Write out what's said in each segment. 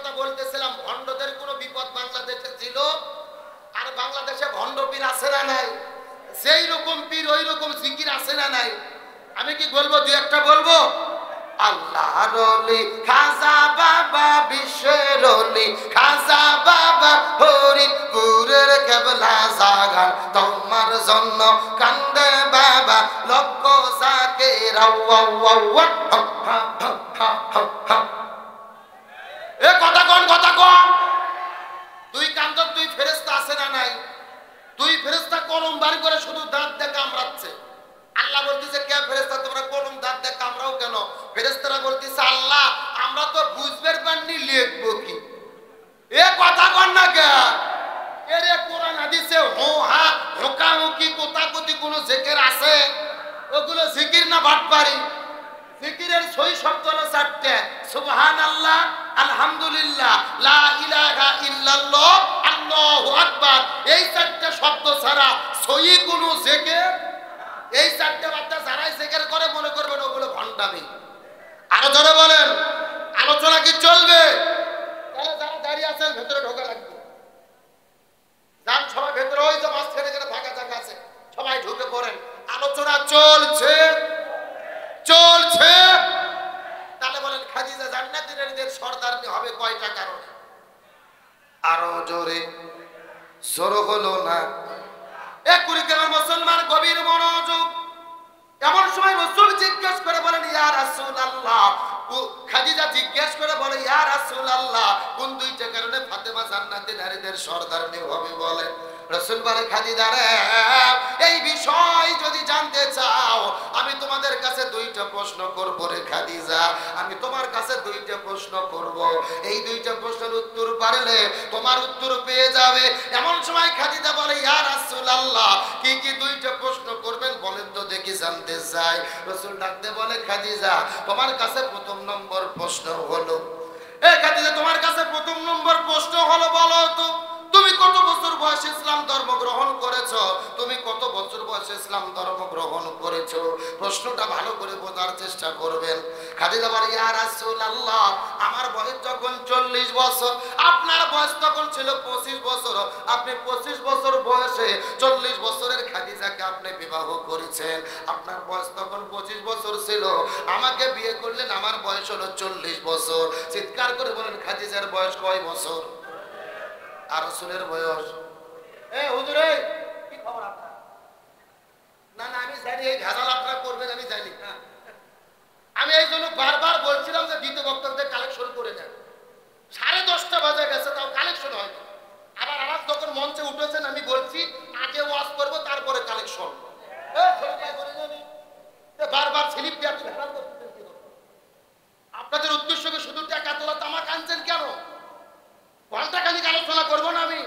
কথা বলতেছিলাম, ভণ্ডদের কোনো বিপদ বাংলাদেশে ছিল? আর বাংলাদেশে ভণ্ড পীর আছে না নাই? সেই রকম পীর ওই রকম জিকির আছে না নাই? আমি কি বলবো, দুই একটা বলবো। আল্লাহর ওলি খাজা বাবা, বিশ্বের ওলি খাজা বাবা, ফরিদপুরের কেবলা জাগান তোমার জন্য কান্দে বাবা, লক্ষ জাকের এ কথা কোন কথা কোন? দুই কান্দর দুই ফেরেশতা আছে না নাই? দুই ফেরেশতা কলম বার করে শুধু দাঁত দিয়ে কামড়াচ্ছে। আল্লাহ বলতেছে, কে ফেরেশতা তোমরা কলম দাঁত দিয়ে কামড়াও কেন? ফেরেশতারা বলতেছে, আল্লাহ আমরা তো বুঝবার পারিনি লিখবো কি। এ কথা কন না কে? এরে কোরআন হাদিসে হো হা হোকামুকি কোতাকুতি কোন জিকির আছে? ওগুলো জিকির না বাটপারি? জিকিরের সহি শব্দ হলো চারটে, সুবহানাল্লাহ, আলহামদুলিল্লাহ, লা ইলাহা ইল্লাল্লাহ, আল্লাহু আকবার। এই চারটে শব্দ ছাড়া সহি কোন জিকির, এই চারটে বার্তা যারাই জিকির করে মনে করবেন ওগুলো ভণ্ডামি। আরো জোরে বলেন, আলোচনা কি চলবে? তাহলে যারা দাঁড়িয়ে আছেন ভেতরে ঢোকা লাগবে। যান সবাই ভেতরে, ওই যে মাঝখানে যেটা ফাঁকা জায়গা আছে সবাই ঢুকে পড়েন। আলোচনা চলছে চলছে। তাহলে বলেন, খাদিজা জান্নাতি নারীদের সর্দারনি হবে কয়টা কারণে? আরো জোরে, জোর হলো না। এক কুড়িগ্রামের মুসলমান গভীর মনোযোগ। এমন সময় রাসূল জিজ্ঞেস করে বলেন, ইয়া রাসূলুল্লাহ, খাদিজা জিজ্ঞেস করে বলে, ইয়া রাসূলুল্লাহ, কোন দুইটা কারণে ফাতেমা জান্নাতি নারীদের সর্দারনি হবে বলেন? রাসূল বলে, খাদিজা রে, এই বিষয় যদি জানতে চাও আমি তোমাদের কাছে দুইটা প্রশ্ন করব রে খাদিজা। আমি তোমার কাছে দুইটা প্রশ্ন করব, এই দুইটা প্রশ্নের উত্তর পারলে তোমার উত্তর পেয়ে যাবে। এমন সময় খাদিজা বলে, ইয়া রাসূলুল্লাহ, কি কি দুইটা প্রশ্ন করবেন বলেন তো দেখি, জানতে চাই। রাসূল ডাকতে বলে, খাদিজা তোমার কাছে প্রথম নম্বর প্রশ্ন হলো, এ খাদিজা তোমার কাছে প্রথম নম্বর প্রশ্ন হলো, বলো তো তুমি কত বছর বয়সে ইসলাম ধর্ম গ্রহণ করেছো? তুমি কত বছর বয়সে ইসলাম ধর্ম গ্রহণ করেছো? প্রশ্নটা ভালো করে বোঝার চেষ্টা করবেন। খাদিজা বলে, ইয়া রাসূলুল্লাহ, আমার বয়স যখন 40 বছর, আপনার বয়স তখন ছিল 25 বছর। আপনি 25 বছর বয়সে 40 বছরের খাদিজাকে আপনি বিবাহ করেছেন। আপনার বয়স তখন 25 বছর ছিল, আমাকে বিয়ে করলেন, আমার বয়স হলো 40 বছর। চিৎকার করে বলেন, খাদিজার বয়স কয় বছর? আর রাসূলের বয়স? এ হুজুর, কি খবর আপনার? না না আমি জানি এই ভেজাল আপনারা করবেন, আমি জানি। আমি এই জন্য বারবার বলছিলাম যে দ্বিতীয় বক্তব্যদের কালেকশন করে নেন। 10:30 বাজে গেছে, তাও কালেকশন হয়নি। আবার আবার যখন মঞ্চে উঠেছেন আমি বলছি আগে ওয়াজ করব তারপরে কালেকশন। বারবার স্লিপ দিয়ে আপনি ভেজাল করতেছেন কি? আপনাদের উদ্দেশ্য কি শুধু টাকা তোলা? তামাক আনছেন কেন? ঘন্টাখানিক আলোচনা করবো না আমি?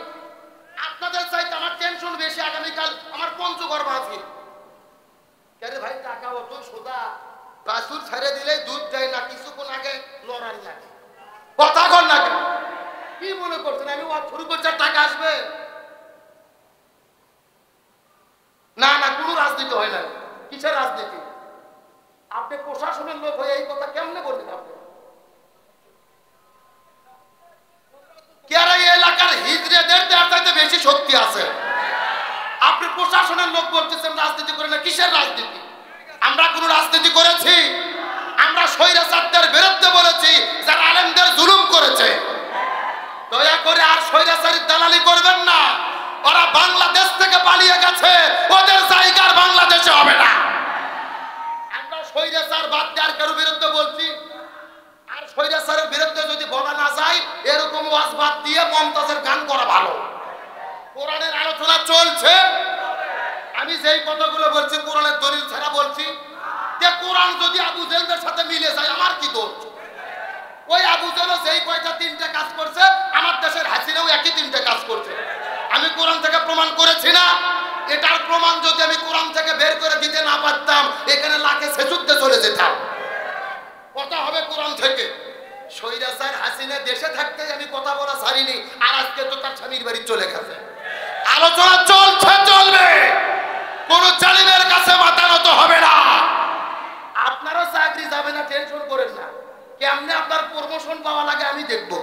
আপনাদের চাইতে আমার টেনশন বেশি। আগামীকাল আমার পঞ্চগড় মাহফিল। কেন ভাই, টাকা অত সোজা? বাছুর ছেড়ে দিলে দুধ দেয় না, কিছুক্ষণ আগে লড়াই লাগে। কথা কর না কেন? কি মনে করছেন আমি ওয়াজ শুরু করছি আর টাকা আসবে? না না, কোনো রাজনীতি হয় না। কিসের রাজনীতি? আপনি প্রশাসনের লোক হয়ে এই কথা কেমনে বললেন? আপনি এলাকার হিজড়েদের চাইতে বেশি শক্তি আছে। আপনি প্রশাসনের লোক বলতেছেন রাজনীতি করে না। কিসের রাজনীতি? আমরা কোন রাজনীতি করেছি? আমরা স্বৈরাচারদের বিরুদ্ধে বলেছি যারা আলেমদের জুলুম করেছে। দয়া করে আর স্বৈরাচারীর দালালি করবেন না। ওরা বাংলাদেশ থেকে পালিয়ে গেছে, ওদের জায়গা আর বাংলাদেশে হবে না। আমরা স্বৈরাচার বাদ দেওয়ার কারো বিরুদ্ধে বলছি। আর স্বৈরাচারের বিরুদ্ধে যদি বলা না যায়, এরকম ওয়াজ বাদ দিয়ে মমতাজের গান করা ভালো। কোরআনের আলোচনা চলছে। আমি যেই কথাগুলো বলছি কোরআনের দলিল ছাড়া বলছি। যে কোরআন যদি আবু জেহেলদের সাথে মিলে যায় আমার কি দোষ? ওই আবু জেহেল যেই কয়টা তিনটে কাজ করছে, আমার দেশের হাসিনাও একই তিনটে কাজ করছে। আমি কোরআন থেকে প্রমাণ করেছি না? এটার প্রমাণ যদি আমি কোরআন থেকে বের করে দিতে না পারতাম, এখানে লাখে সেজুদ্দে চলে যেতাম। কথা হবে কোরআন থেকে। স্বৈরাচার হাসিনা দেশে থাকতে আমি কথা বলা ছাড়িনি, আর আজকে তো তার স্বামীর বাড়ি চলে গেছে। আলোচনা চলছে, চলবে। কোন জালিমের কাছে মাথা নত হবে না। আপনারও চাকরি যাবে না, টেনশন করেন না। কেমনে আপনার প্রমোশন পাওয়া লাগে আমি দেখবো।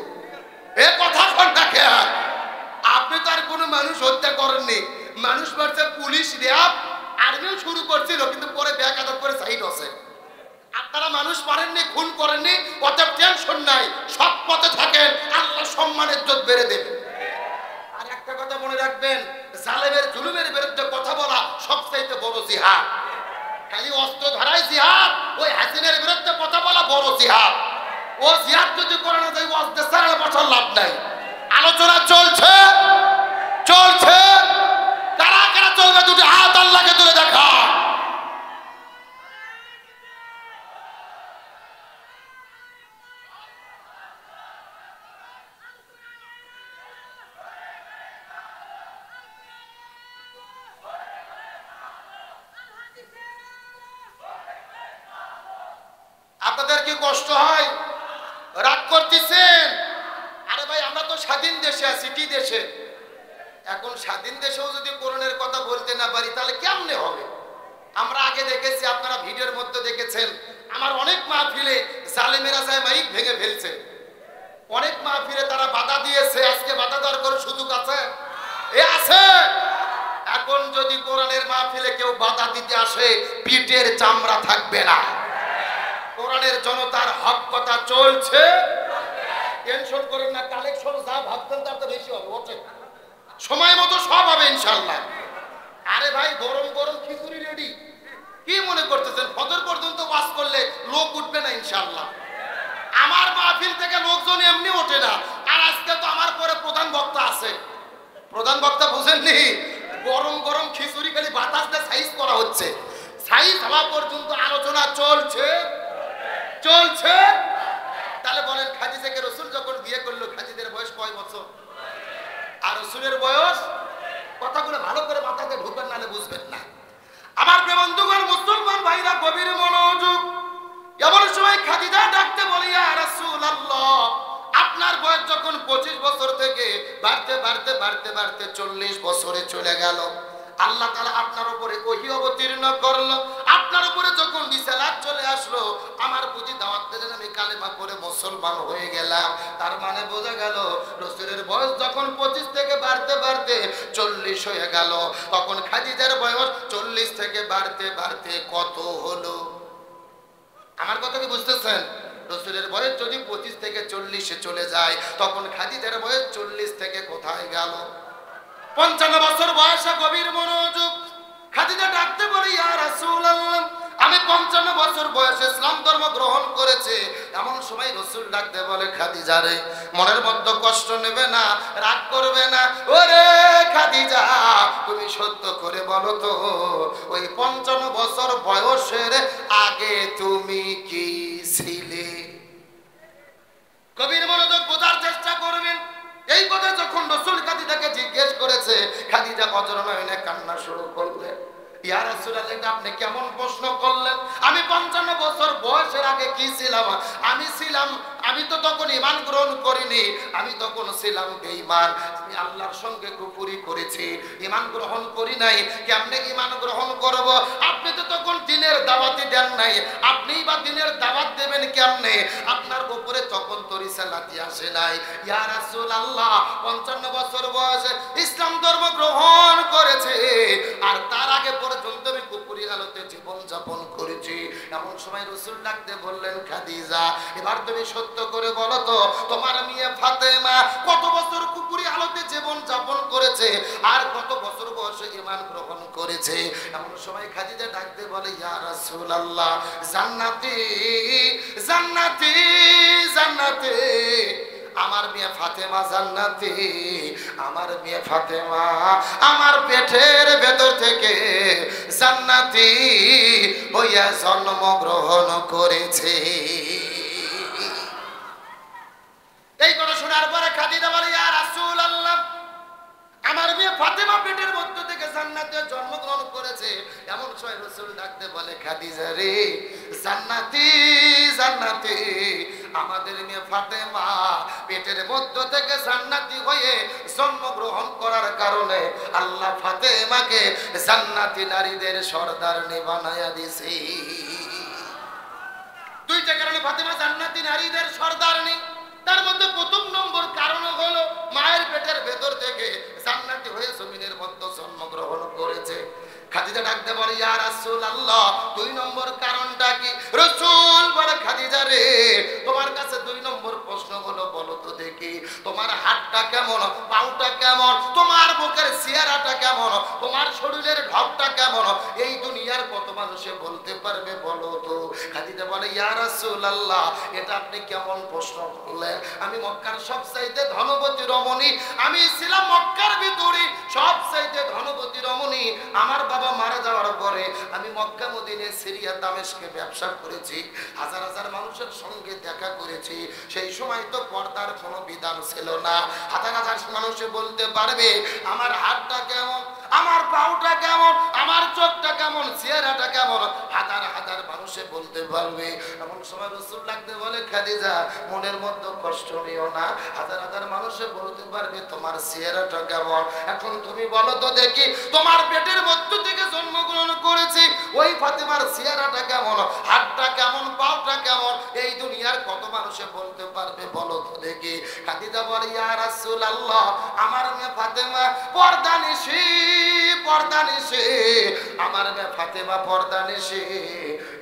মানুষ হত্যা করেননি, মানুষ মারছে পুলিশ, র্যাব, আর্মিও শুরু করছিল, কিন্তু পরে বেকায়দা করে সাইড আছে। আপনারা মানুষ মারেননি, খুন করেননি, অতএব টেনশন নাই, সৎ পথে থাকেন, আল্লাহ সম্মানের ইজ্জত বেড়ে দেবে। আর একটা কথা মনে রাখবেন, জালেমের জুলুমের বিরুদ্ধে কথা বলা সবচাইতে বড় জিহাদ। খালি অস্ত্র ধরাই জিহাদ, ওই হাসিনের বিরুদ্ধে কথা বলা বড় জিহাদ। ও জিহাদ যদি করে না যায়, অস্ত্র ছাড়া বসার লাভ নাই। আলোচনা চলছে চলছে, কারা কারা চলবে দুটি হাত আল্লাহকে তুলে দেখা। আপনাদের কি কষ্ট হয়? রাগ করতেছেন? আরে ভাই, আমরা তো স্বাধীন দেশে আছি, কি দেশে? এখন স্বাধীন দেশেও যদি কোরআনের কথা বলতে না পারি তাহলে কেমনে হবে? আমরা আগে দেখেছি, আপনারা ভিডিওর মধ্যে দেখেছেন, আমার অনেক মাহফিলে জালেমেরা যায় মাইক ভেঙে ফেলছে, অনেক মাহফিলে তারা বাধা দিয়েছে। আজকে বাধা দেওয়ার কোনো সুযোগ আছে? এ আছে? এখন যদি কোরআনের মাহফিলে কেউ বাধা দিতে আসে, পিঠের চামড়া থাকবে না। কোরআনের জনতার হক কথা চলছে, টেনশন করেন না, কালেকশন যা ভাবতেন তার তো বেশি হবে, ওঠে সময় মতো সব হবে ইনশাআল্লাহ। আরে ভাই, গরম গরম খিচুড়ি রেডি, কি মনে করতেছেন ফজর পর্যন্ত ওয়াজ করলে লোক উঠবে না ইনশাআল্লাহ? আমার মাহফিল থেকে লোকজন এমনি ওঠে না, আর আজকে তো আমার পরে প্রধান বক্তা আছে। প্রধান বক্তা বুঝেননি? গরম গরম খিচুড়ি খালি বাতাস দিয়ে সাইজ করা হচ্ছে, সাইজ হওয়া পর্যন্ত আলোচনা চলছে চলছে। তাহলে বলেন, খাদিজাকে রাসূল যখন বিয়ে করলো, খাদিজার বয়স কয় বছর? আর রাসূলের বয়স? কথাগুলো ভালো করে মাথাতে ঢুকবেন, নালে বুঝবেন না। আমার প্রিয় বন্ধুগণ, মুসলমান ভাইরা, গভীর মনোযোগ। এমন সময় খাদিজা ডাকতে বলি, ইয়া রাসূলুল্লাহ, আপনার বয়স যখন 25 বছর থেকে বাড়তে বাড়তে বাড়তে বাড়তে 40 বছরে চলে গেল, আল্লাহ তাআলা আপনার উপরে ওহী অবতীর্ণ করলো, আপনার উপরে যখন রিসালাত চলে আসলো, আমার প্রতি দাওয়াত দিলেন, আমি কালেমা পড়ে মুসলমান হয়ে গেলাম। তার মানে বোঝা গেল, রাসূলের বয়স যখন 25 থেকে বাড়তে বাড়তে 40 হয়ে গেল, তখন খাদিজার বয়স 40 থেকে বাড়তে বাড়তে কত হলো? আমার কথা কি বুঝতেছেন? রাসূলের বয়স যদি 25 থেকে 40 চলে যায়, তখন খাদিজার বয়স 40 থেকে কোথায় গেল? 55 বছর বয়সে। গভীর মনোযোগ। খাদিজা ডাকতে বলে, ইয়া রাসূলুল্লাহ, আমি 55 বছর বয়সে ইসলাম ধর্ম গ্রহণ করেছে। এমন সময় রাসূল ডাকতে বলে, খাদিজা রে, মনের মধ্যে কষ্ট নেবে না, রাগ করবে না। ওরে খাদিজা, তুমি সত্য করে বলো তো, ওই 55 বছর বয়সের আগে তুমি কি ছিলে? গভীর মনোযোগ, বোঝার চেষ্টা করবেন। এই কথা যখন রাসূল খাদিজাকে জিজ্ঞেস করেছে, খাদিজা অজরনয়নে কান্না শুরু করলেন। ইয়া রাসূলুল্লাহ, এটা আপনি কেমন প্রশ্ন করলেন? আমি 55 বছর বয়সের আগে কি ছিলাম? আমি তো তখন ঈমান গ্রহণ করিনি, আমি তখন ছিলাম বেঈমান, আমি আল্লাহর সঙ্গে কুফরি করেছি, ঈমান গ্রহণ করি নাই। কেমনে ঈমান গ্রহণ করব? আপনি তো তখন দ্বীনের দাওয়াতই দেন নাই, আপনিই বা দ্বীনের দাওয়াত দেবেন কেমনে? আপনার উপরে তখন তো রিসালাতি আসে নাই। ইয়া রাসূলুল্লাহ, 55 বছর বয়সে ইসলাম ধর্ম গ্রহণ করেছে, আর তার আগে পর্যন্ত আমি কুফরি হালতে জীবন যাপন করেছি। এমন সময় রাসূল ডাকতে বললেন, খাদিজা, এবার তুমি সত্য করে বলো তো, তোমার মেয়ে ফাতেমা কত বছর কুফরি হালতে জীবন যাপন করেছে, আর কত বছর বয়সে ঈমান গ্রহণ করেছে? এমন সময় খাদিজা ডাকতে বলে, ইয়া রাসূলুল্লাহ, জান্নাতি জান্নাতি জান্নাতি, আমার মেয়ে ফাতেমা জান্নাতি, আমার মেয়ে ফাতেমা আমার পেটের ভেতর থেকে জান্নাতি হইয়া জন্মগ্রহণ করেছে। এই কথা শোনার পরে খাদিজা বলে, ইয়া রাসূলুল্লাহ, আমার মেয়ে ফাতেমা পেটের মধ্য থেকে জান্নাতে জন্মগ্রহণ করেছে। এমন সময় রাসূল ডাকতে বলে, খাদিজা রে, জান্নাতি জান্নাতি, আমাদের মেয়ে ফাতেমা পেটের মধ্য থেকে জান্নাতি হয়ে জন্মগ্রহণ করার কারণে আল্লাহ ফাতেমাকে জান্নাতি নারীদের সর্দারনি বানায়া দিয়েছে। দুইটা কারণে ফাতেমা জান্নাতি নারীদের সর্দারনি। তার মধ্যে প্রথম নম্বর কারণ হলো, মায়ের পেটের ভেতর থেকে জান্নাতি হয়ে খাদিজা ডাকতে বলে ইয়া রাসূলুল্লাহ, 2 নম্বর কারণটা কি? রাসূল বলে খাদিজা রে, তোমার কাছে 2 নম্বর প্রশ্ন হলো, বলো তো দেখি তোমার হাতটা কেমন, পাউটা কেমন, তোমার বুকের চেহারাটা কেমন, তোমার শরীরের ঢপটা কেমন, এই দুনিয়ার কত মানুষে বলতে পারবে বলো তো? খাদিজা বলে ইয়া রাসূলুল্লাহ, এটা আপনি কেমন প্রশ্ন করলেন? আমি মক্কার সবচাইতে ধনবতী রমণী, আমি ছিলাম মক্কার ভিতরে সবচাইতে ধনবতী রমণী। আমার বাবা মারা যাওয়ার পরে আমি মক্কা মদিনা সিরিয়া দামেস্কে ব্যবসা করেছি, হাজার হাজার মানুষের সঙ্গে দেখা করেছি। সেই সময় তো পর্দার কোনো বিধান ছিল না। হাজার হাজার মানুষে বলতে পারবে আমার হাতটা কেমন, আমার পাউটা কেমন, আমার চোখটা কেমন, চেহারাটা কেমন, হাজার হাজার মানুষে বলতে পারবে। এমন সময় রাসূল লাগতে বলে খাদিজা মনের মধ্যে কষ্ট নিও না, হাজার হাজার মানুষে বলতে পারবে তোমার চেহারাটা কেমন। এখন তুমি বলো তো দেখি তোমার পেটের মধ্য থেকে জন্মগ্রহণ করেছি ওই ফাতেমার চেহারাটা কেমন, হাতটা কেমন, পাউটা কেমন, এই দুনিয়ার কত মানুষে বলতে পারবে বলো তো দেখি? খাদিজা বলে ইয়া রাসূলুল্লাহ, আমার মেয়ে ফাতেমা পর্দানিশী, পর্দানিশী, আমার মেয়ে ফাতেমা পর্দানিশী।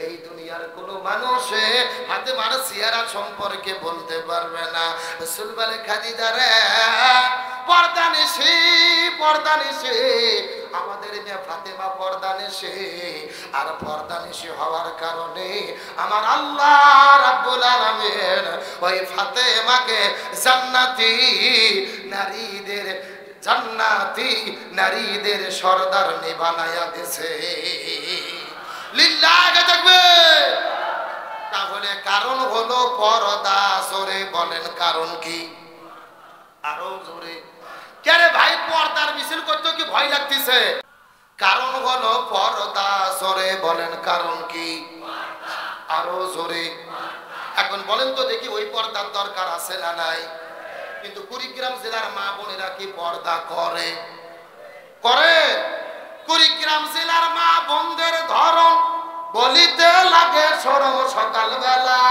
এই দুনিয়ার কোন মানুষে ফাতেমার চেহারা সম্পর্কে বলতে পারবে না। রাসূল বলে খাদিজা রে, পর্দানিশী, পর্দানিশী, আমাদের মেয়ে ফাতেমা পর্দানিশী। আর পর্দানিশী হওয়ার কারণে আমার আল্লাহ রাব্বুল আলামিন ওই ফাতেমাকে জান্নাতি নারীদের, জান্নাতি নারীদের সরদারনি বানায়া দিয়েছে। লিল্লাহি তাকবীর। তাহলে কারণ হলো পর্দা। জোরে বলেন কারণ কি? আরো জোরে। কেরে ভাই পর্দার মিছিল করতে কি ভয় লাগতেছে? কারণ হলো পর্দা। জোরে বলেন কারণ কি? আরো জোরে। এখন বলেন তো দেখি ওই পর্দার দরকার আছে না নাই? কিন্তু কুড়িগ্রাম জেলার মা বোনেরা কি পর্দা করে? করে। কুড়িগ্রাম জেলার মা বোনদের ধরন বলিতে লাগে শরম সকালবেলা,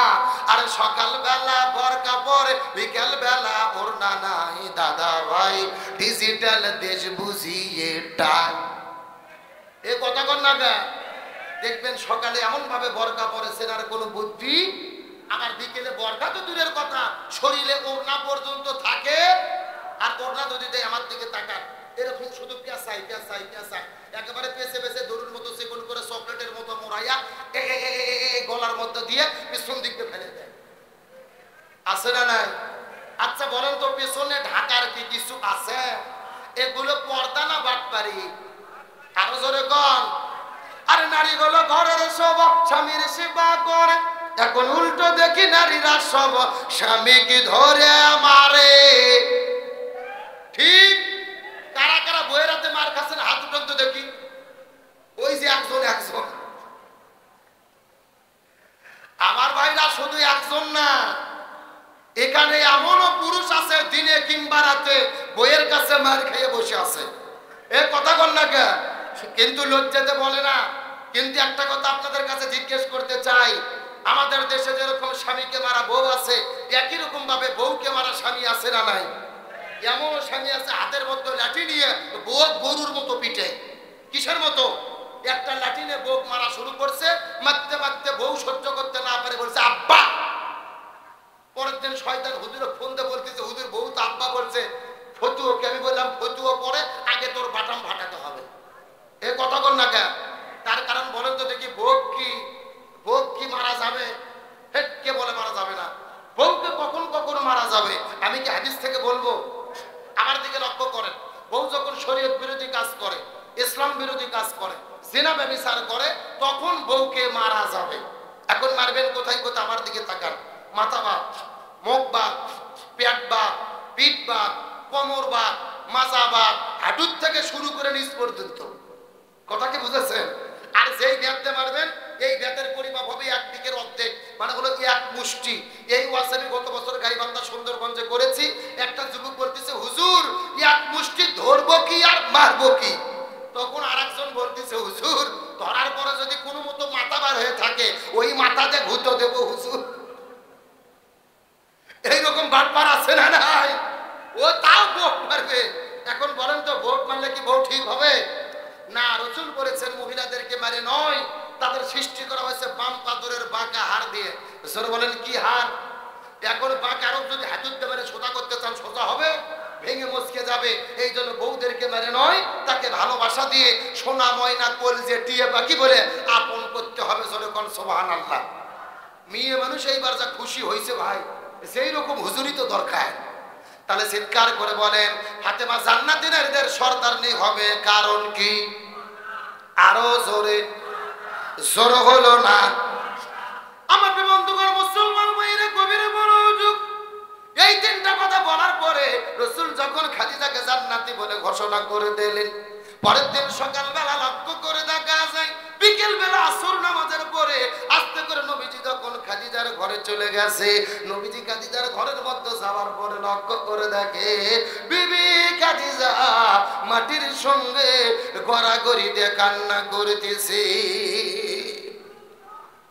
আর সকালবেলা বোরকা পরে, বিকেল বেলা ওড়না নাই। দাদা ভাই ডিজিটাল দেশ বুঝিয়ে টাই। এ কথা কন না গা। দেখবেন সকালে এমন ভাবে বোরকা পরেছেন আর কোনো বুদ্ধি, আবার বিকেলে বোরকা তো দূরের কথা, শরীরে ওড়না পর্যন্ত থাকে। আর ওড়না যদি দেয় আমার দিকে তাকান, এরকম শুধু পেঁচাই পেঁচাই পেঁচাই, একেবারে পেঁচে পেঁচে দড়ির মতো চিকন করে চকলেটের মতো মোড়াইয়া গলার মধ্যে দিয়ে পিছন দিকে ফেলে দেয়। আছে না নাই? আচ্ছা বলেন তো পেছনে ঢাকার কি কিছু আছে? এগুলো পর্দা না বাটপারি? আরো জোরে কন। আরে নারীগুলো ঘরের সব স্বামীর সেবা করে, এখন উল্টো দেখি নারীরা সব স্বামীকে ধরে মারে। ঠিক। কারা কারা বইয়ের হাতে মার খাচ্ছেন হাত উঠান তো দেখি। ওই যে একজন, একজন। আমার ভাইরা শুধু একজন না, এখানে এমনও পুরুষ আছে দিনে কিংবা রাতে বইয়ের কাছে মার খেয়ে বসে আছে। এ কথা কন না কে? কিন্তু লজ্জাতে বলে না। কিন্তু একটা কথা আপনাদের কাছে জিজ্ঞেস করতে চাই, আমাদের দেশে যেরকম স্বামীকে মারা বউ আছে, একই রকম ভাবে বউকে মারা স্বামী আছে না নাই? এমন স্বামী আছে হাতের মধ্যে লাঠি নিয়ে বউ গরুর মতো পিটে। কিসের মতো? একটা লাঠি নিয়ে বউ মারা শুরু করছে, মারতে মারতে বউ সহ্য করতে না পারে বলছে আব্বা। পরের দিন শয়তান হুজুরে ফোন দিয়ে বলতেছে হুজুর বউ তো আব্বা বলছে, ফতুয়াকে আমি বললাম ফতুয়া পরে আগে তোর বাটাম ফাটাতে হবে। এ কথা কন না কেন? তার কারণ বলেন তো দেখি, ভোগ কি মারা যাবে? কে বলে মারা যাবে না? বউকে কখন কখন মারা যাবে? আমি কি হাদিস থেকে বলবো? আমার দিকে লক্ষ্য করেন। বউ যখন শরীয়ত বিরোধী কাজ করে, ইসলাম বিরোধী কাজ করে, জিনা ব্যভিচার করে, তখন বউকে মারা যাবে। এখন মারবেন কোথায় কোথায়? আমার দিকে তাকান। মাথা বাত, মুখ বাত, পেট বাত, পিঠ বাত, কোমর বাত, মাজা বাত, হাঁটুর থেকে শুরু করে নিচ পর্যন্ত। কথা কি বুঝেছেন? আর যেই ব্যাতে মারবেন এই ব্যাতের পরিমাপ হবে এক দিকের অর্ধেক, মানে হলো এক মুষ্টি। এই ওয়াজ আমি গত বছর গাইবান্ধা সুন্দরগঞ্জে করেছি। একটা যুবক বলতেছে হুজুর এক মুষ্টি ধরবো কি আর মারবো কি? তখন আরেকজন বলতেছে হুজুর ধরার পরে যদি কোনো মতো মাথা বার হয়ে থাকে ওই মাথাতে ঘুতো দেবো হুজুর। এইরকম বাটপার আছে না নাই? ও তাও ভোট মারবে। এখন বলেন তো ভোট মারলে কি বউ ঠিক হবে? না। রাসূল বলেছেন সর বলেন কি হাত? এখন বাঁক আরব যদি হাতুড়তে মেরে সোজা করতে চান সোজা হবে? ভেঙে মচকে যাবে। এই জন্য বউদেরকে মেরে নয়, তাকে ভালোবাসা দিয়ে সোনা ময়না কলজে টিয়ে পাখি বলে আপন করতে হবে। যখন সুবহানাল্লাহ। মেয়ে মানুষ এইবার যা খুশি হয়েছে ভাই, সেই রকম হুজুরি তো দরকার। তাহলে চিৎকার করে বলেন ফাতেমা জান্নাতি নারীদের সর্দারনি হবে, কারণ কি? আরো জোরে, জোর হলো না। আমার বন্ধুগণ, মুসলমান ভাইরা গভীর মনোযোগ। এই তিনটা কথা বলার পরে রাসূল যখন খাদিজাকে জান্নাতি বলে ঘোষণা করে দিলেন, পরের দিন সকালবেলা লক্ষ্য করে দেখা যায় বিকেল বেলা আসর নামাজের পরে আস্তে করে নবীজি যখন খাদিজার ঘরে চলে গেছে, নবীজি খাদিজার ঘরের মধ্যে যাওয়ার পরে লক্ষ্য করে দেখে বিবি খাদিজা মাটির সঙ্গে গড়াগড়িতে কান্না করতেছে।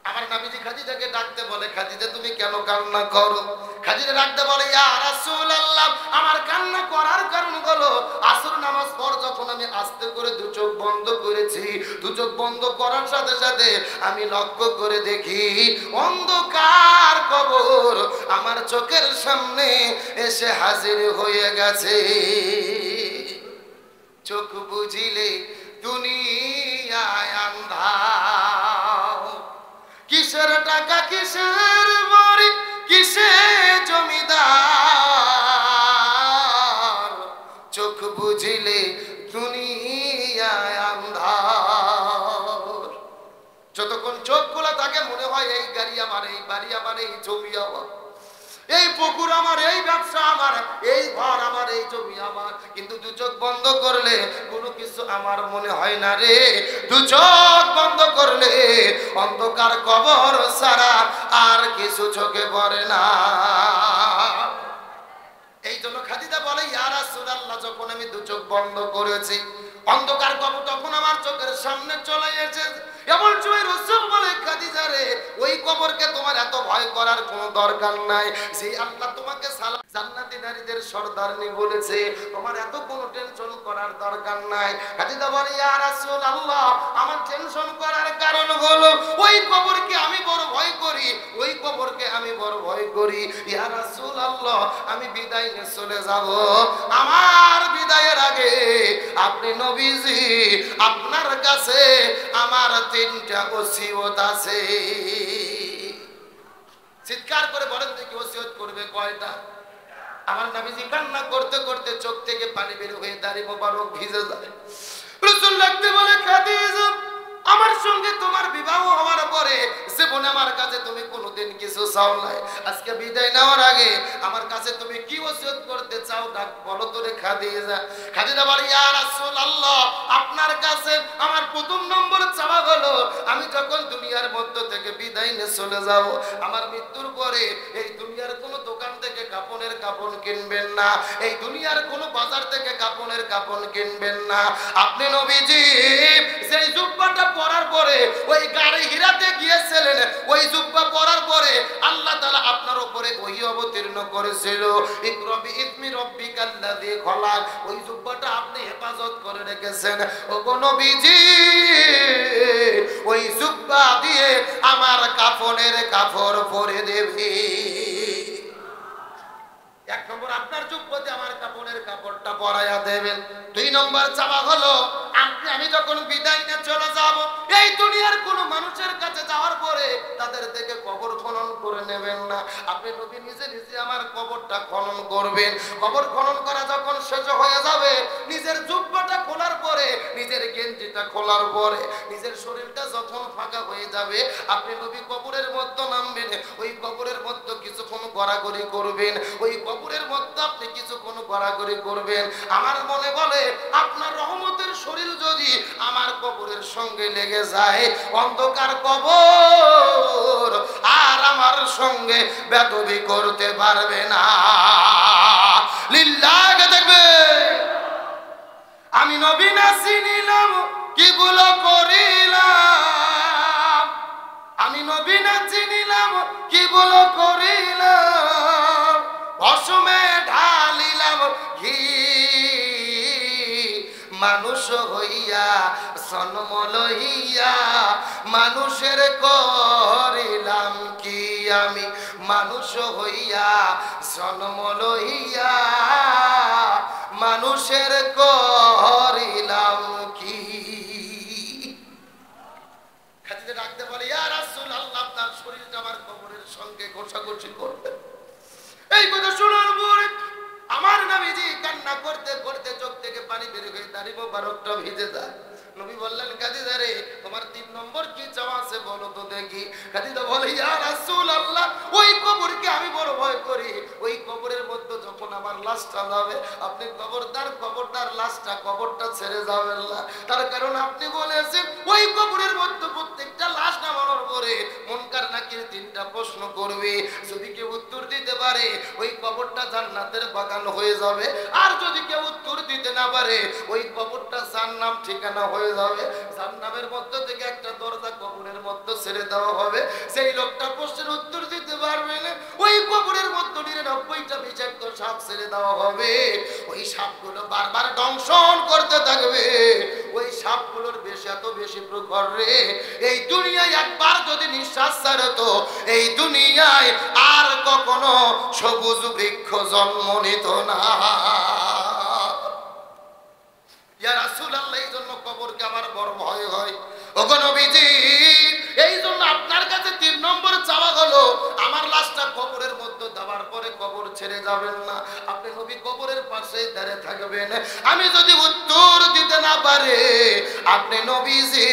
আমার নবীজি খাদিজাকে ডাকতে বলে, খাদিজা তুমি কেন কান্না করো? খাদিজা ডাকতে বলে, ইয়া রাসূলুল্লাহ, আমার কান্না করার কারণ হলো আসর নামাজ পর যখন আমি আস্তে করে দু চোখ বন্ধ করেছি, দু চোখ বন্ধ করার সাথে সাথে আমি লক্ষ্য করে দেখি অন্ধকার কবর আমার চোখের সামনে এসে হাজির হয়ে গেছে। চোখ বুঝিলে দুনিয়ায় আন্ধার, কিসের টাকা কিসের বাড়ি কিসে জমিদার, চোখ বুঝিলে দুনিয়ায় আন্ধার। যতক্ষণ চোখ খোলা থাকে মনে হয় এই গাড়ি আমার, এই বাড়ি আমার, এই জমি আমার, এই পুকুর আমার, এই ব্যবসা আমার, এই ঘর আমার, এই জমি আমার। কিন্তু দু চোখ বন্ধ করলে কোনো কিছু আমার মনে হয় না রে। দু চোখ বন্ধ করলে অন্ধকার কবর ছাড়া আর কিছু চোখে পড়ে না। এই জন্য খাদিজা বলে, ইয়া রাসূলুল্লাহ, যখন আমি দু চোখ বন্ধ করেছি অন্ধকার কবর তখন আমার চোখের সামনে চলে এসেছে। এমন সময় রাসূল বলে, খাদিজা রে, ওই কবরকে তোমার এত ভয় করার কোনো দরকার নাই। যে আল্লাহ তোমাকে জান্নাতি নারীদের সর্দারনি বলেছে, তোমার এত কোনো টেনশন করার দরকার নাই। খাদিজা বলে, ইয়া রাসূলুল্লাহ, আমার টেনশন করার কারণ হলো ওই কবরকে আমি বড় ভয় করি, ওই কবরকে আমি বড় ভয় করি। ইয়া রাসূলুল্লাহ, আমি বিদায় নিয়ে চলে যাব। আমার বিদায়ের আগে আপনি নবীজি, আপনার কাছে আমার তিনটা ওসিয়ত আছে। চিৎকার করে বলেন দেখি ওসিয়ত করবে কয়টা? আমার নবীজি কান্না করতে করতে চোখ থেকে পানি বের হয়ে দাড়ি মোবারক ভিজে যায়। রাসূল লাগতে বলে, খাদিজা, আমার সঙ্গে তোমার বিবাহ হওয়ার পরে জীবনে আমার কাছে তুমি কোনোদিন কিছু চাও নাই, আজকে বিদায় নেওয়ার আগে আমার কাছে তুমি কি ওসিয়ত করতে চাও ডাক বলো তো রে খাদিজা। খাদিজা বলে, ইয়া রাসূলুল্লাহ, আপনার কাছে আমার প্রথম নম্বর চাওয়া হলো আমি যখন দুনিয়ার মধ্য থেকে বিদায় নিয়ে চলে যাব, আমার মৃত্যুর পরে এই দুনিয়ার কোনো দোকান থেকে কাপড়ের কাপড় কিনবেন না, এই দুনিয়ার কোনো বাজার থেকে কাপড়ের কাপড় কিনবেন না। আপনি নবীজি সেই জুব্বাটা পরার পরে ওই গাড়ি হিরাতে গিয়েছিলেন, ওই জুব্বা পরার পরে আল্লাহ তাআলা আপনার উপরে ওহী অবতীর্ণ করেছিল, ইকরা বিইসমি রাব্বিকাল্লাযী খলাক। ওই জুব্বাটা আপনি হেফাজত করে রেখেছেন। ওগো নবীজি, ওই জুব্বা দিয়ে আমার কাফনের কাপড় পরে দেবে। এক নম্বর আপনার জুব্বাতে আমার কাপড়ের কাপড়টা পরাইয়া দেবেন। দুই নম্বর চাওয়া হলো আমি যখন বিদায় নিয়ে চলে যাব, এই দুনিয়ার কোন মানুষের কাছে যাওয়ার পরে তাদের থেকে কবর খনন করে নেবেন না, আপনি নবী নিজে নিজে আমার কবরটা খনন করবেন। কবর খনন করা যখন শেষ হয়ে যাবে, নিজের জুব্বাটা খোলার পরে, নিজের গেঞ্জিটা খোলার পরে, নিজের শরীরটা যখন ফাঁকা হয়ে যাবে, আপনি নবী কবরের মধ্যে নামবেন। ওই কবরের মধ্যে কিছুক্ষণ গড়াগড়ি করবেন, ওই কবরের মধ্যে আপনি কিছুক্ষণ গড়াগড়ি করবেন। আমার মনে বলে আপনার রহমতের শরীর যদি আমার কবরের সঙ্গে লেগে যায়, অন্ধকার কবর আর আমার সঙ্গে বেদবি করতে পারবে না। লিল্লাহকে দেখবে, আমি নবী না চিনিলাম কি ভুল করিলাম, আমি নবী না চিনিলাম কি ভুল করিলাম, অসমে ঢালিলাম ঘি মানুষ হইয়া জন্ম লইয়া মানুষের করিলাম কি আমি মানুষ হইয়া জন্ম লইয়া মানুষের করিলাম কি খাদিজা ডাকতে বলে ইয়া রাসূলুল্লাহ আপনার শরীরটা আমার কবরের সঙ্গে ঘষাঘষি করবে এই কথা শোনার পরে আমার নবীজি কান্না করতে করতে চোখ থেকে পানি বের হয়ে দাড়ি মোবারকটা ভিজে যায় নবী বললেন খাদিজা রে তোমার 3 নম্বর কি চাওয়া আছে বলো তো দেখি খাদিজা বলে ইয়া রাসূলুল্লাহ ওই কবরকে আমি বড় ভয় করি ওই কবরের মধ্যে যখন আমার লাশটা যাবে আপনি কবরদার লাশটা কবরটা ছেড়ে যাবেন না তার কারণ আপনি বলেছেন ওই কবরের মধ্যে প্রত্যেকটা লাশ নামানোর পরে মুনকার নাকির 3টা প্রশ্ন করবে যদি কেউ উত্তর দিতে পারে ওই কবরটা জান্নাতের বাগান হয়ে যাবে আর যদি কেউ উত্তর দিতে না পারে ওই কবরটা জান্নাম ঠিকানা হয়ে যাবে জান্নামের মধ্যে থেকে একটা দরজা কবরের মধ্যে ছেড়ে দেওয়া হবে সেই লোকটা প্রশ্নের উত্তর দিতে পারবে না ওই কবরের মধ্যে 99টা বিষাক্ত সাপ ছেড়ে দেওয়া হবে ওই সাপগুলো বারবার দংশন করতে থাকবে ওই সাপগুলোর বেশ এত বেশি প্রখর রে এই দুনিয়ায় একবার যদি নিঃশ্বাস ছাড়ে তো এই দুনিয়ায় আর কখনো সবুজ বৃক্ষ জন্ম নিত না ইয়া রাসূলুল্লাহ এই জন্য কবরকে আমার বড় ভয় হয় ওগো নবীজি এই জন্য আপনার কাছে 3 নম্বর চাওয়া হলো আমার লাশটা কবরের মধ্যে দেওয়ার পরে কবর ছেড়ে যাবেন না আপনি নবী কবরের পাশে দাঁড়িয়ে থাকবেন আমি যদি উত্তর দিতে না পারে আপনি নবীজি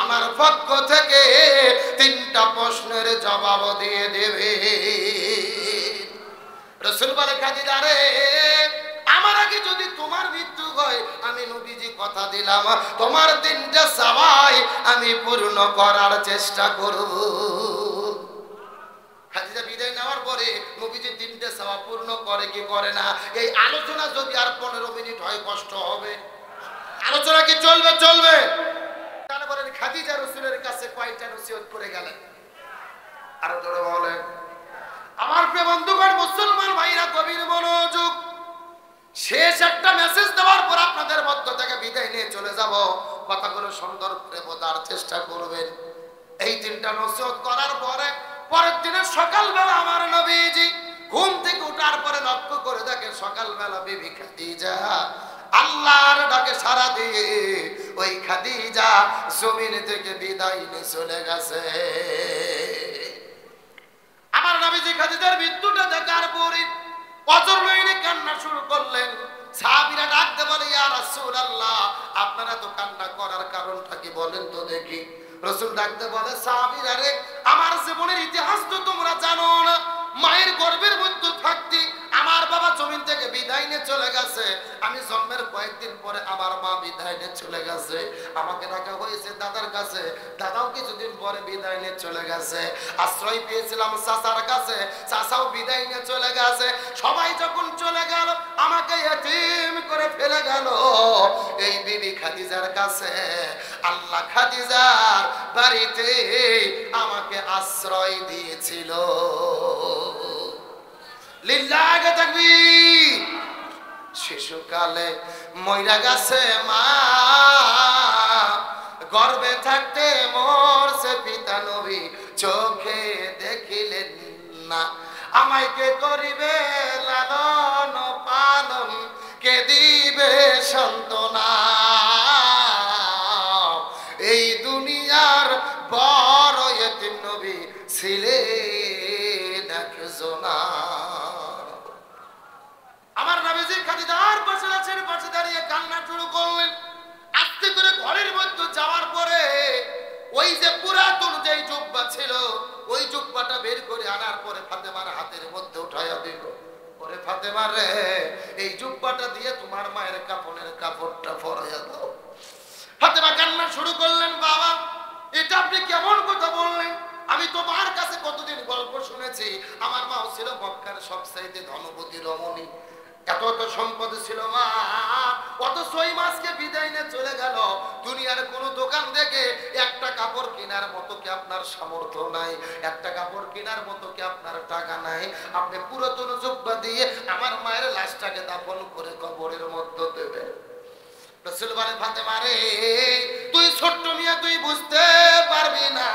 আমার পক্ষ থেকে 3টা প্রশ্নের জবাব দিয়ে দেবেন রাসূল বলে খাদিজা রে আমার আগে যদি তোমার মৃত্যু হয় আমি নবীজি কথা দিলাম তোমার 3টা চাওয়াই আমি পূর্ণ করার চেষ্টা করব খাদিজা বিদায় নেওয়ার পরে নবীজি 3টে চাওয়া পূর্ণ করে কি করে না এই আলোচনা যদি আর 15 মিনিট হয় কষ্ট হবে আলোচনা কি চলবে তাহলে বলেন খাদিজা রাসূলের কাছে কয়টা নসিহত করে গেলেন আরো জোরে বলেন আমার প্রিয় বন্ধুগণ মুসলমান ভাইরা গভীর মনোযোগ শেষ একটা মেসেজ দেওয়ার পর আপনাদের মধ্য থেকে বিদায় নিয়ে চলে যাব কথাগুলো সুন্দর করে বোঝার চেষ্টা করবেন এই 3টা নসিহত করার পরে পরের দিনে সকালবেলা আমার নবীজি ঘুম থেকে ওঠার পরে লক্ষ্য করে দেখে সকালবেলা বিবি খাদিজা আল্লাহর ডাকে সাড়া দিয়ে ওই খাদিজা জমিন থেকে বিদায় নিয়ে চলে গেছে আমার নবীজি খাদিজার মৃত্যুটা দেখার পরে অজর লইনে কান্না শুরু করলেন সাহাবীরা ডাকতে বলে ইয়া রাসূলুল্লাহ আপনারা তো কান্না করার কারণটা কি বলেন তো দেখি রাসূল ডাকতে বলে সাহাবীরা রে আমার জীবনের ইতিহাস তো তোমরা জানো না মায়ের গর্ভের মধ্যে থাকতে আমার বাবা জমিন থেকে বিদায় নিয়ে চলে গেছে আমি জন্মের কয়েকদিন পরে আমার মা বিদায় নিয়ে চলে গেছে আমাকে রাখা হয়েছে দাদার কাছে দাদাও কিছুদিন পরে বিদায় নিয়ে চলে গেছে আশ্রয় পেয়েছিলাম চাচার কাছে চাচাও বিদায় নিয়ে চলে গেছে সবাই যখন চলে গেল আমাকে এতিম করে ফেলে গেল এই বিবি খাদিজার কাছে আল্লাহ খাদিজার বাড়িতে আমাকে আশ্রয় দিয়েছিল লিল্লাহি তাকবীর শিশুকালে মইরা গেছে মা গর্ভে থাকতে মরছে পিতা নবী চোখে দেখিলেন না আমায় কে করিবে লালন পালন কে দিবে সান্ত্বনা এই দুনিয়ার বড় এতিম নবী ছিলেন একজনা আমার নবীজি খাদিজার পাশে দাঁড়িয়ে কান্না শুরু করলেন আস্তে করে ঘরের মধ্যে যাওয়ার পরে ওই যে পুরাতন যেই জুব্বা ছিল ওই জুব্বাটা বের করে আনার পরে ফাতেমার হাতের মধ্যে উঠাইয়া দিল পরে ফাতেমা রে এই জুব্বাটা দিয়ে তোমার মায়ের কাফনের কাপড়টা পরাইয়া দাও ফাতেমা কান্না শুরু করলেন বাবা এটা আপনি কেমন কথা বললেন আমি তোমার কাছে কতদিন গল্প শুনেছি আমার মাও ছিল মক্কার সবচাইতে ধনবতী রমণী এত সম্পদ ছিল মা কত 6 মাসকে বিদায় নিয়ে চলে গেল দুনিয়ার কোন দোকান থেকে একটা কাপড় কেনার মতো কি আপনার সামর্থ্য নাই একটা কাপড় কেনার মতো কি আপনার টাকা নাই আপনি পুরাতন জুব্বা দিয়ে আমার মায়ের লাশটাকে দাফন করে কবরের মধ্যে দেবেন রাসূল বলে ফাতেমা রে, তুই ছোট্ট মিয়া, তুই বুঝতে পারবি না,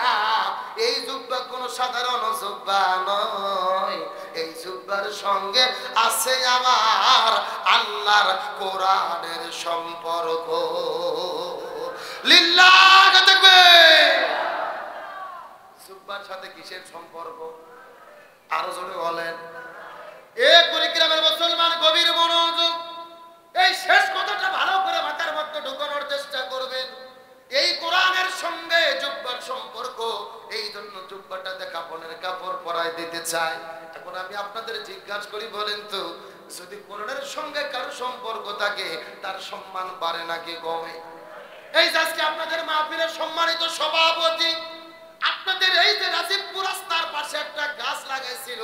এই জুব্বা কোনো সাধারণ জুব্বা নয়, এই জুব্বার সঙ্গে আছে আমার আল্লাহর কোরআনের সম্পর্ক। লিল্লাহ দেখবে জুব্বার সাথে কিসের সম্পর্ক? আরো জোরে বলেন। এ পরিক্রমের মুসলমান, গভীর মনোযোগ, এই শেষ কথাটা ভালো করে মাথার মধ্যে ঢুকানোর চেষ্টা করবেন। এই কোরআনের সঙ্গে জুব্বার সম্পর্ক, এই জন্য জুব্বাটাতে কাপড়ের কাপড় পরায় দিতে চাই। এখন আমি আপনাদের জিজ্ঞাসা করি, বলেন তো, যদি কোরআনের সঙ্গে কারো সম্পর্ক থাকে তার সম্মান বাড়ে নাকি কমে? এই যে আজকে আপনাদের মাহফিলের সম্মানিত সভাপতি, আপনাদের এই যে রাজীবপুর রাস্তার পাশে একটা গাছ লাগাইছিল,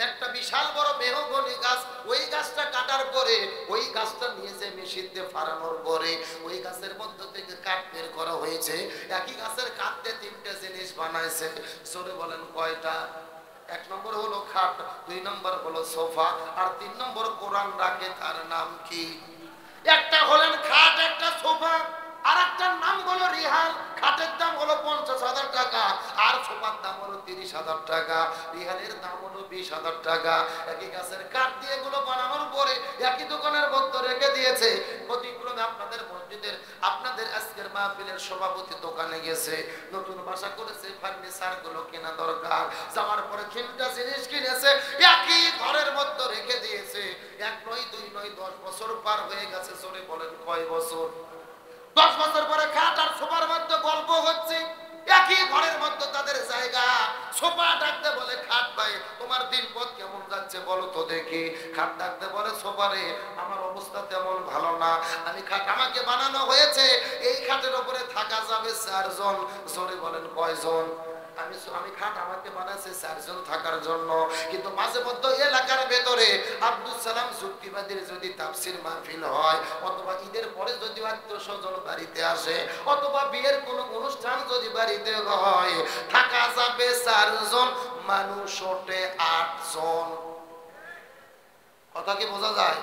একটা বিশাল বড় মেহগনি গাছ, ওই গাছটা কাটার পরে, ওই গাছটা নিয়ে যে মেশিন দিয়ে ফাড়ানোর পরে ওই গাছের মধ্য থেকে কাঠ বের করা হয়েছে। একই গাছের কাঠ দিয়ে তিনটে জিনিস বানাইছে। জোরে বলেন কয়টা? এক নম্বর হলো খাট, দুই নম্বর হলো সোফা, আর তিন নম্বর কোরআন রাখে, তার নাম কি? একটা হলেন খাট, একটা সোফা, আর একটার নাম হলো রিহাল। খাটের দাম হলো 50,000 টাকা, আর সোফার দাম হলো 30,000 টাকা, রিহালের দাম হলো 20,000 টাকা। একই গাছের কাঠ দিয়ে এগুলো বানানোর পরে একই দোকানের মধ্যে রেখে দিয়েছে। প্রতিক্রমে আপনাদের মসজিদের, আপনাদের আজকের মাহফিলের সভাপতি দোকানে গেছে, নতুন বাসা করেছে, ফার্নিচার গুলো কেনা দরকার, যাওয়ার পরে তিনটা জিনিস কিনেছে, একই ঘরের মধ্যে রেখে দিয়েছে। এক নয়, দুই নয়, 10 বছর পার হয়ে গেছে। জোরে বলেন কয় বছর? 10 বছর পরে খাট আর সোফার মধ্যে গল্প হচ্ছে, একই ঘরের মধ্যে তাদের জায়গা। সোফা ডাকতে বলে, খাট ভাই তোমার দিন পথ কেমন যাচ্ছে বলো তো দেখি। খাট ডাকতে বলে, সোফা রে আমার অবস্থা তেমন ভালো না, আমি খাট আমাকে বানানো হয়েছে, এই খাটের উপরে থাকা যাবে 4 জন। জোরে বলেন কয়জন? আমি খাট আমাকে বানাইছে 4 জন থাকার জন্য। কিন্তু মাঝে মধ্যে এলাকার ভেতরে আব্দুল সালাম যুক্তিবাদীর যদি তাফসীর মাহফিল হয়, অথবা ঈদের পরে যদি আত্মীয়স্বজন বাড়িতে আসে, অথবা বিয়ের কোনো অনুষ্ঠান যদি বাড়িতে হয়, থাকা যাবে 4 জন, মানুষ ওঠে 8 জন। কথা কি বোঝা যায়?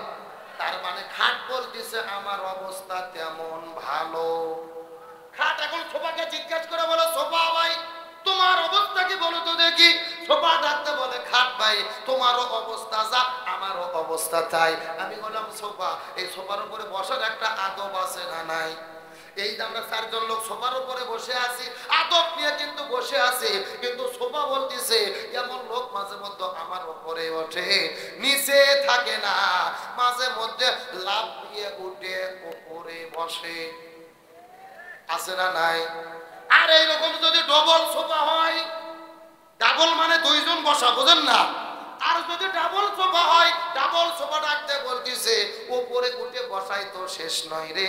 তার মানে খাট বলতেছে আমার অবস্থা তেমন ভালো। খাট এখন সোফাকে জিজ্ঞাসা করে বলো, সোফা ভাই তোমার অবস্থা কি বলো তো দেখি। সোফা ডাকতে বলে, খাট ভাই তোমারও অবস্থা যা আমারও অবস্থা তাই। আমি বললাম, সোফা এই সোফার উপরে বসার একটা আদব আছে না নাই? এই যে আমরা 4 জন লোক সোফার উপরে বসে আছি, আদব নিয়ে কিন্তু বসে আছি, কিন্তু সোফা বলতেছে এমন লোক মাঝে মধ্যে আমার উপরে ওঠে, নিচে থাকে না, মাঝে মধ্যে লাফ দিয়ে উঠে উপরে বসে। আছে না নাই? আর এইরকম যদি ডবল সোফা হয়, ডাবল মানে 2 জন বসা, বুঝেন না? আর যদি ডাবল সোফা হয়, ডাবল সোফা ডাকতে বলতেছে উপরে উঠে বসাই তো শেষ নয় রে,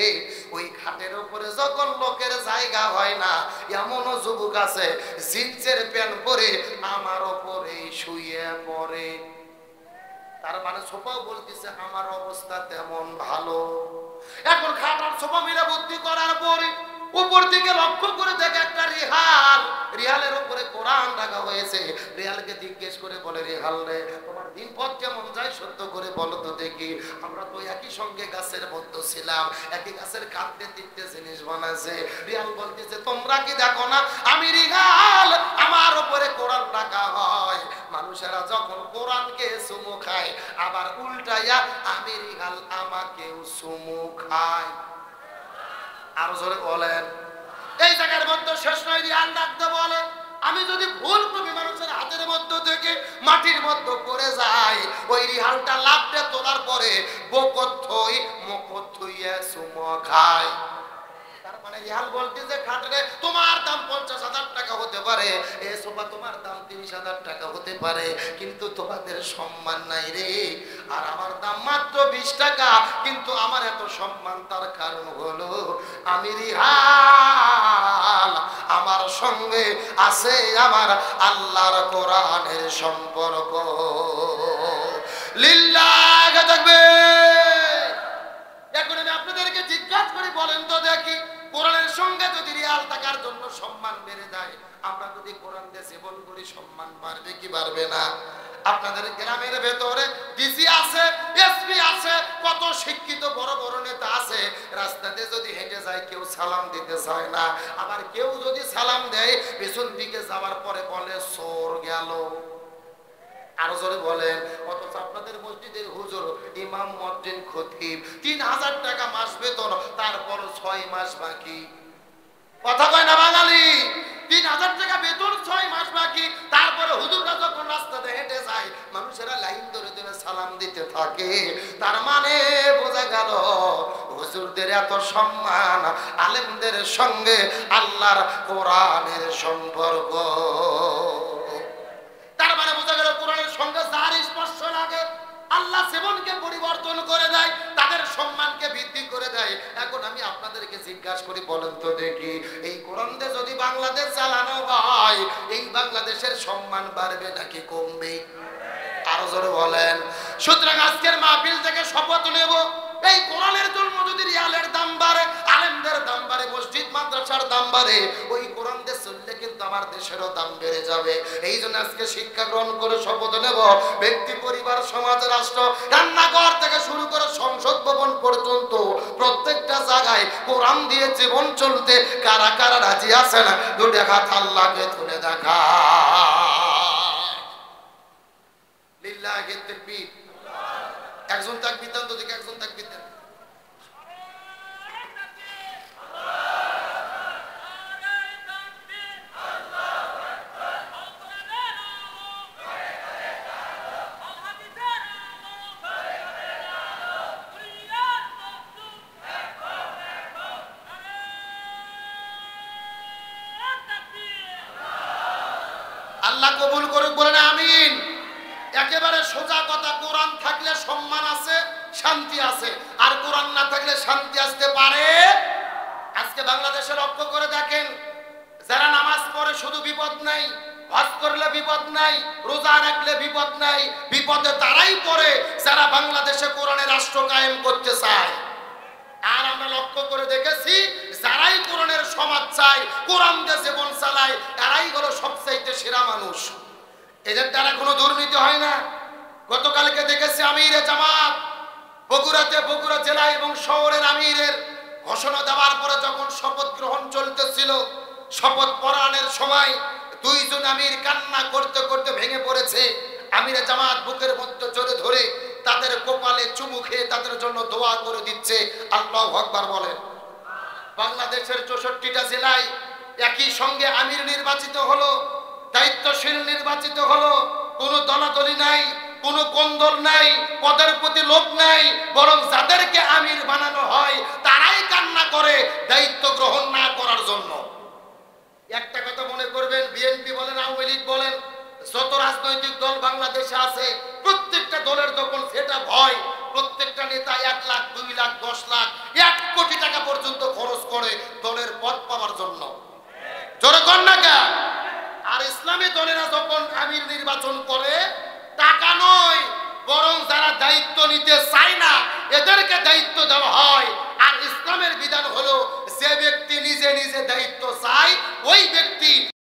ওই খাটের উপরে যখন লোকের জায়গা হয় না, এমনও যুবক আছে জিন্সের প্যান্ট পরে আমার উপরে শুয়ে পড়ে। তার মানে সোফাও বলতেছে আমার অবস্থা তেমন ভালো। এখন খাট আর সোফা মিলে বুদ্ধি করার পরে উপর দিকে লক্ষ্য করে দেখে একটা রিহাল, রিহালের উপরে কোরআন রাখা হয়েছে। রিহালকে জিজ্ঞেস করে বলে, রিহাল রে তোমার দিন পথ কেমন যায় সত্য করে বলো তো দেখি। আমরা তো একই সঙ্গে গাছের মধ্যে ছিলাম, একই গাছের কাঁদতে তিনটে জিনিস বানাইছে। রিহাল বলতেছে, তোমরা কি দেখো না আমি রিহাল, আমার উপরে কোরআন রাখা হয়, মানুষেরা যখন কোরআনকে চুমু খায়, আবার উল্টাইয়া আমি রিহাল আমাকেও চুমু খায়। আরো জোরে বলেন। এই জায়গার মধ্যে শেষ নয়, রিহাল ডাকতে বলে, আমি যদি ভুল করে মানুষের হাতের মধ্যে থেকে মাটির মধ্যে পড়ে যাই, ওই রিহালটা লাফতে তোলার পরে বকথই মুখথইয়া চুমো খায়। তার মানে রিহাল বলতে যে খাটে তোমার দাম 50,000 টাকা হতে পারে, এই সোফা তোমার দাম 30,000 টাকা হতে পারে, কিন্তু তোমাদের সম্মান নাই রে। আর আমার দাম মাত্র 20 টাকা, কিন্তু আমার এত সম্মান, তার কারণ হলো আমি রিহাল, আমার সঙ্গে আছে আমার আল্লাহর কোরআনের সম্পর্ক। লিল্লাহ তাকবীর। এখন আমি আপনাদেরকে জিজ্ঞাসা করি, বলেন তো দেখি, কোরআনের সঙ্গে যদি রিয়াল থাকার জন্য সম্মান বেড়ে যায়, আমরা যদি কোরআন দিয়ে জীবন করি সম্মান বাড়বে কি বাড়বে না? আপনাদের গ্রামের ভেতরে ডিসি আছে, এসপি আছে, কত শিক্ষিত বড় বড় নেতা আছে, রাস্তাতে যদি হেঁটে যায় কেউ সালাম দিতে চায় না, আবার কেউ যদি সালাম দেয় পেছন দিকে যাওয়ার পরে বলে চোর গেল। আরো জোরে বলেন। অথচ আপনাদের মসজিদের হুজুর, ইমাম, মুয়াজ্জিন, খতিব ৩০০০ টাকা মাস বেতন, তারপর ৬ মাস বাকি। কথা কয় না বাঙালি? ৩০০০ টাকা বেতন, ৬ মাস বাকি, তারপরে হুজুররা যখন রাস্তাতে হেঁটে যায় মানুষেরা লাইন ধরে ধরে সালাম দিতে থাকে। তার মানে বোঝা গেল হুজুরদের এত সম্মান, আলেমদের সঙ্গে আল্লাহর কোরআনের সম্পর্ক। তার মানে বোঝা গেল কোরআনের সঙ্গে যার স্পর্শ লাগে আল্লাহ জীবনকে পরিবর্তন করে দেয়, তাদের সম্মানকে বৃদ্ধি করে দেয়। এখন আমি আপনাদেরকে জিজ্ঞাসা করি, বলেন তো দেখি, এই কোরআন দিয়ে যদি বাংলাদেশ চালানো হয় এই বাংলাদেশের সম্মান বাড়বে নাকি কমবে? আরো জোরে বলেন। সুতরাং আজকের মাহফিল থেকে শপথ নেব, এই কোরআনের জন্য যদি রিয়ালের দাম বাড়ে, আলেমদের দাম বাড়ে, মসজিদ মাদ্রাসার দাম বাড়ে, ওই কোরআন দিয়ে চললে কিন্তু আমার দেশেরও দাম বেড়ে যাবে। এই জন্য আজকে শিক্ষা গ্রহণ করে শপথ নেব, ব্যক্তি, পরিবার, সমাজ, রাষ্ট্র, রান্নাঘর থেকে শুরু করে সংসদ ভবন পর্যন্ত প্রত্যেকটা জায়গায় কোরআন দিয়ে জীবন চলতে কারা কারা রাজি আছেন? দুটো হাত আল্লাহকে তুলে দেখা। লিল্লাহি তাকবীর। একজন তাকবীর দেন তো দেখি, একজন তাকবীর দেন। আল্লাহ কবুল করুক, বলেন আমিন। একেবারে সোজা কথা, কোরআন থাকলে সম্মান আছে, শান্তি আছে, আর কোরআন না থাকলে শান্তি আসতে পারে। আজকে বাংলাদেশে লক্ষ্য করে দেখেন, যারা নামাজ পড়ে শুধু বিপদ নাই, হজ করলে বিপদ নাই, রোজা রাখলে বিপদ নাই, বিপদে তারাই পড়ে যারা বাংলাদেশে কোরআনের রাষ্ট্র কায়েম করতে চায়। আর আমরা লক্ষ্য করে দেখেছি যারাই কোরআনের সমাজ চায়, কোরআন দিয়ে জীবন চালায়, তারাই হলো সবচাইতে সেরা মানুষ। এদের দ্বারা কোনো দুর্নীতি হয় না। গতকালকে দেখেছি আমিরে জামাত বগুড়াতে, বগুড়া জেলা এবং শহরের আমিরের ঘোষণা দেওয়ার পরে যখন শপথ গ্রহণ চলতেছিল, শপথ পড়ানোর সময় দুইজন আমির কান্না করতে করতে ভেঙে পড়েছে। আমিরে জামাত বুকের মধ্যে জোরে ধরে তাদের কপালে চুমু খেয়ে তাদের জন্য দোয়া করে দিচ্ছে। আল্লাহু আকবার বলেন। বাংলাদেশের 64টা জেলায় একই সঙ্গে আমির নির্বাচিত হলো, দায়িত্বশীল নির্বাচিত হলো, কোনো দলাদলি নাই, কোনো কোন্দল নাই, পদের প্রতি লোভ নাই, বরং যাদেরকে আমির বানানো হয় তারাই কান্না করে দায়িত্ব গ্রহণ না করার জন্য। একটা কথা মনে করবেন, বিএনপি বলেন, আওয়ামী লীগ বলেন, যত রাজনৈতিক দল বাংলাদেশে আছে প্রত্যেকটা দলের যখন সেটা ভয়, প্রত্যেকটা নেতা 1 লাখ, 2 লাখ, 10 লাখ, 1 কোটি টাকা পর্যন্ত খরচ করে দলের পদ পাওয়ার জন্য। জোরে কর না কে? আর ইসলামী দলেরা যখন আমির নির্বাচন করে টাকা নয়, বরং যারা দায়িত্ব নিতে চায় না এদেরকে দায়িত্ব দেওয়া হয়। আর ইসলামের বিধান হলো যে ব্যক্তি নিজে নিজে দায়িত্ব চায় ওই ব্যক্তি